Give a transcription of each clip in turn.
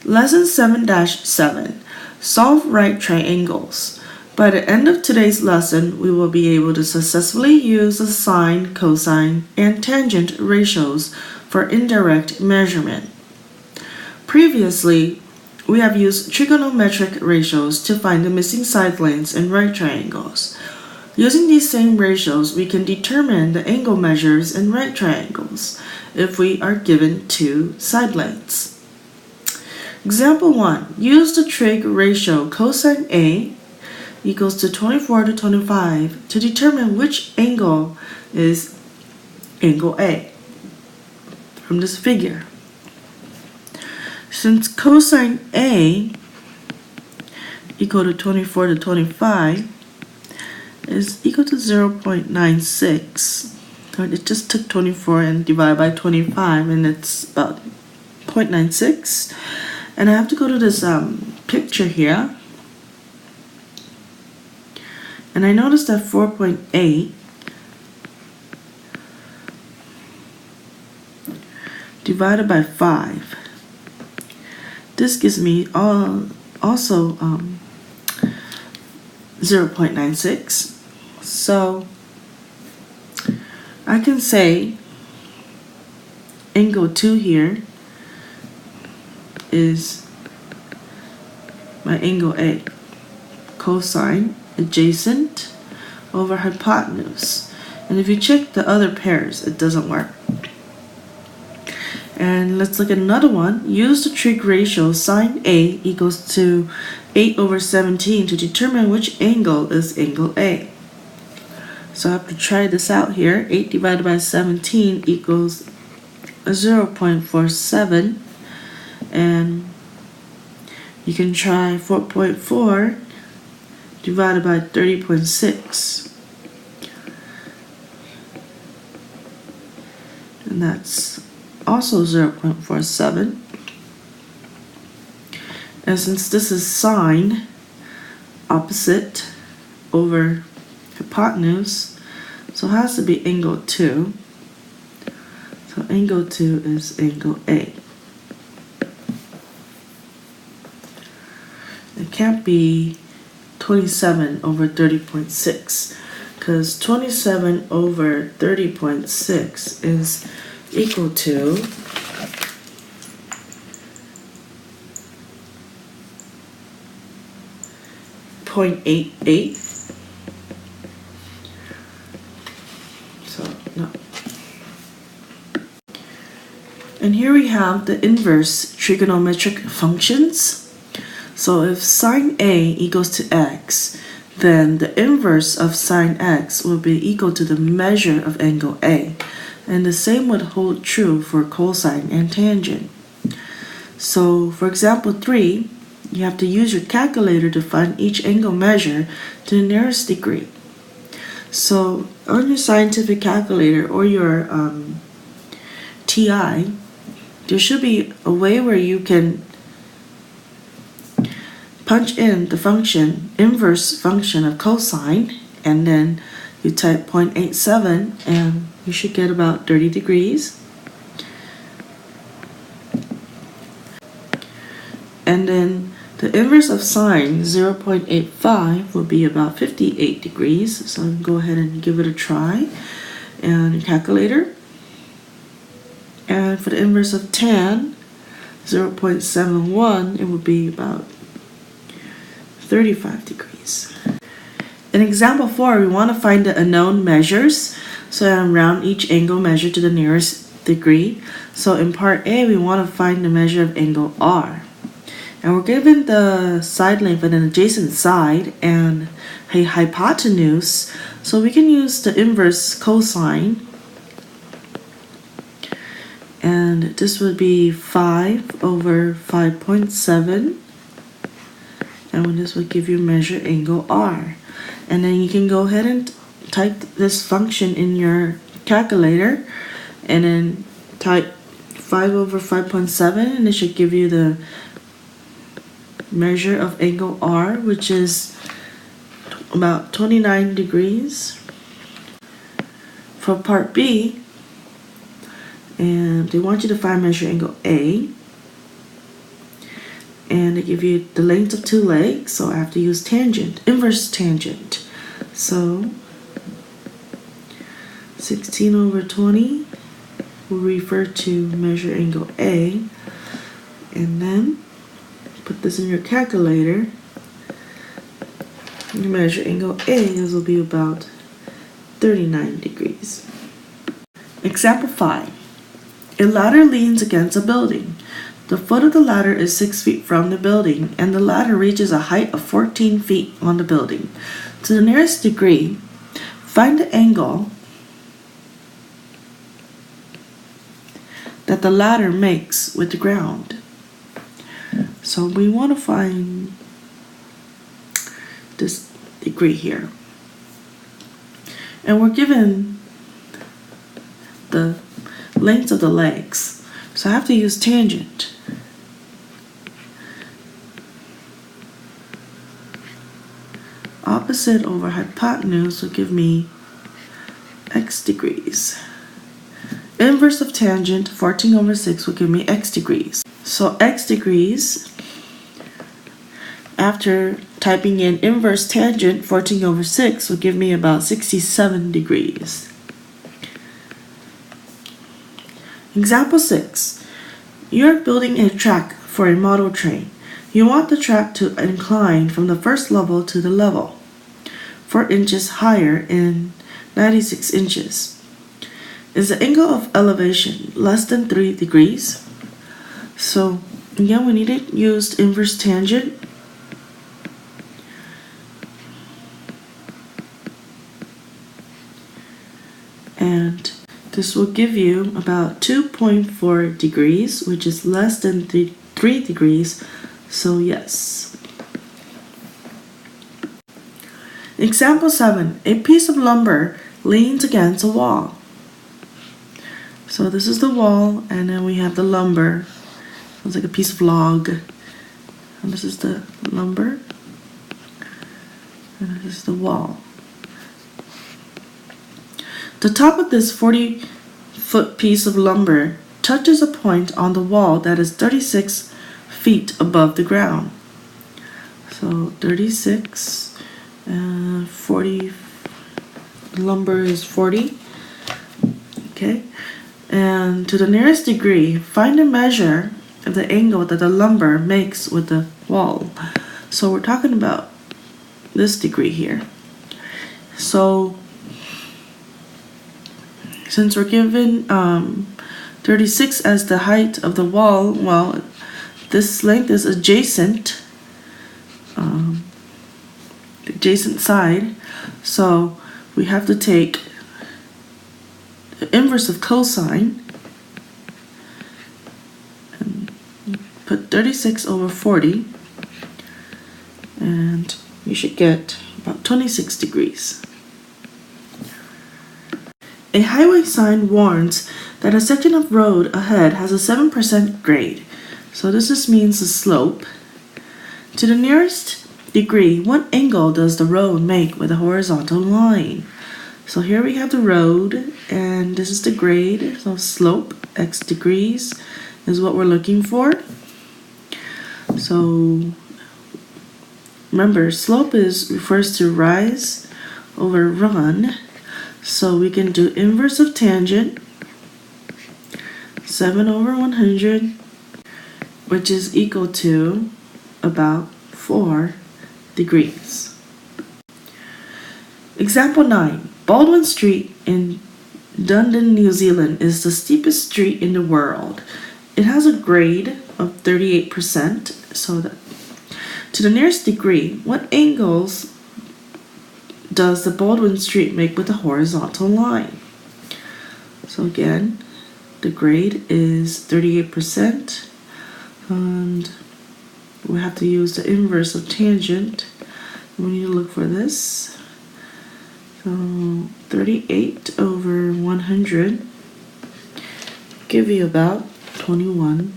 Lesson 7-7. Solve right triangles. By the end of today's lesson, we will be able to successfully use the sine, cosine, and tangent ratios for indirect measurement. Previously, we have used trigonometric ratios to find the missing side lengths in right triangles. Using these same ratios, we can determine the angle measures in right triangles if we are given two side lengths. Example 1. Use the trig ratio cosine A equals to 24 to 25 to determine which angle is angle A from this figure. Since cosine A equal to 24 to 25 is equal to 0.96, it just took 24 and divided by 25 and it's about 0.96. And I have to go to this picture here, and I noticed that 4.8 divided by 5, this gives me also 0.96. So I can say angle 2 here is my angle A, cosine adjacent over hypotenuse. And if you check the other pairs, it doesn't work. And let's look at another one. Use the trig ratio sine A equals to 8 over 17 to determine which angle is angle A. So I have to try this out here. 8 divided by 17 equals 0.47. And you can try 4.4 divided by 30.6. And that's also 0.47. And since this is sine, opposite over hypotenuse, so it has to be angle 2. So angle 2 is angle A. It can't be 27 over 30.6 because 27 over 30.6 is equal to 0.88. So no. And here we have the inverse trigonometric functions. So if sine A equals to x, then the inverse of sine x will be equal to the measure of angle A. And the same would hold true for cosine and tangent. So for example 3, you have to use your calculator to find each angle measure to the nearest degree. So on your scientific calculator or your TI, there should be a way where you can punch in the function, inverse function of cosine, and then you type 0.87 and you should get about 30 degrees. And then the inverse of sine, 0.85, will be about 58 degrees. So I'm going to go ahead and give it a try and your calculator. And for the inverse of tan, 0.71, it would be about 35 degrees. In example 4, we want to find the unknown measures. So I round each angle measure to the nearest degree. So in part A, we want to find the measure of angle R. And we're given the side length of an adjacent side and a hypotenuse. So we can use the inverse cosine. And this would be 5 over 5.7. And this will give you measure angle R. And then you can go ahead and type this function in your calculator and then type 5 over 5.7 and it should give you the measure of angle R, which is about 29 degrees. For part B, and they want you to find measure angle A. and they give you the length of two legs, so I have to use tangent, inverse tangent. So 16 over 20 will refer to measure angle A, and then put this in your calculator. You measure angle A, this will be about 39 degrees. Example 5. A ladder leans against a building. The foot of the ladder is 6 feet from the building, and the ladder reaches a height of 14 feet on the building. To the nearest degree, find the angle that the ladder makes with the ground. So we want to find this degree here. And we're given the length of the legs. So I have to use tangent. Opposite over hypotenuse will give me x degrees. Inverse of tangent, 14 over 6, will give me x degrees. So x degrees, after typing in inverse tangent, 14 over 6, will give me about 67 degrees. Example 6. You're building a track for a model train. You want the track to incline from the first level to the level 4 inches higher in 96 inches. Is the angle of elevation less than 3 degrees? So again, we need to use inverse tangent. And this will give you about 2.4 degrees, which is less than 3 degrees, so yes. Example 7. A piece of lumber leans against a wall. So this is the wall, and then we have the lumber. It's like a piece of log. And this is the lumber, and this is the wall. The top of this 40-foot piece of lumber touches a point on the wall that is 36 feet above the ground. So 36, 40, lumber is 40. Okay, and to the nearest degree, find a measure of the angle that the lumber makes with the wall. So we're talking about this degree here. So since we're given 36 as the height of the wall, well, this length is adjacent, the adjacent side. So we have to take the inverse of cosine and put 36 over 40, and we should get about 26 degrees. A highway sign warns that a section of road ahead has a 7% grade. So this just means the slope. To the nearest degree, what angle does the road make with a horizontal line? So here we have the road, and this is the grade. So slope, x degrees, is what we're looking for. So remember, slope refers to rise over run. So we can do inverse of tangent, 7 over 100, which is equal to about 4 degrees. Example 9. Baldwin Street in Dunedin, New Zealand is the steepest street in the world. It has a grade of 38%. So that, to the nearest degree, what angles does the Baldwin Street make with a horizontal line? So again, the grade is 38%, and we have to use the inverse of tangent. We need to look for this. So 38 over 100 give you about 21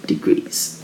degrees.